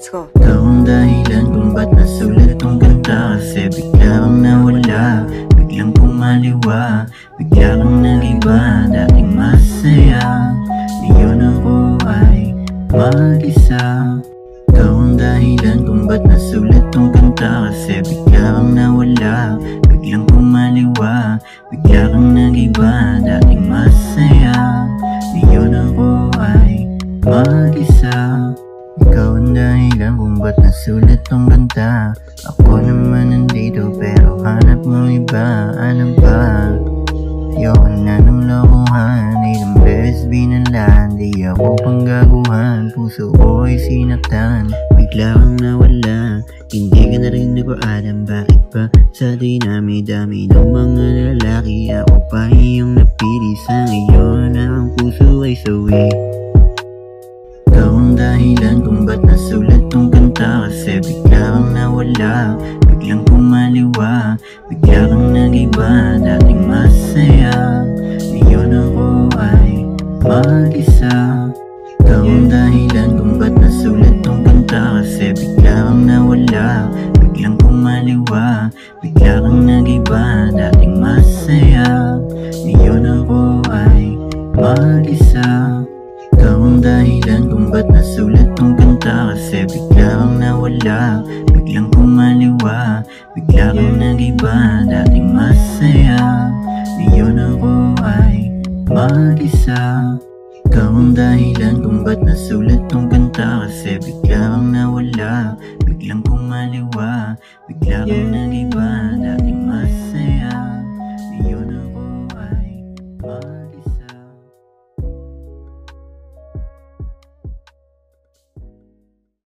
Let's go. Ikaw ang dahilan kung ba't nasulat tong kanta. Kasi bigla kang nawala, biglang kumaliwa, bigla kang nag-iba. Dating masaya, ngayon ako ay mag-isa. Ikaw ang dahilan kung ba't nasulat tong kanta. Kasi bigla kang nawala, biglang kumaliwa, bigla kang nag-iba. Dating masaya, ngayon ako ay mag-isa. Ikaw ang dahilan kung ba't nasulat tong kanta. Ako naman nandito pero hanap mo iba. Ano ba? Ayoko na ng lokohan. Ilang beses binalaan, di ako panggaguhan. Puso ko ay sinaktan, bigla kang nawala. Hindi ka na rin nagpaalam, bakit ba? Sa dinami-dami ng mga lalaki, ako pa iyong napili. Sa ngayon ang puso ay sawi. Ikaw ang dahilan kung ba't nasulat tong kanta. Kasi bigla kang nawala, biglang kumaliwa, bigla kang nag-iba. Dating masaya, ngayon ako ay mag-isa. Ikaw ang dahilan kung ba't nasulat tong kanta. Kasi bigla kang nawala, biglang kumaliwa, bigla kang nag-iba. Dating masaya, ngayon ako ay mag-isa. Ikaw ang dahilan kung ba't nasulat tong kanta. Kasi bigla kang nawala, biglang kumaliwa, bigla kang nag-iba. Dating masaya, ngayon ako ay mag-isa. Ikaw ang dahilan kung ba't nasulat tong kanta. Kasi bigla kang nawala, biglang kumaliwa, bigla kang nag-iba.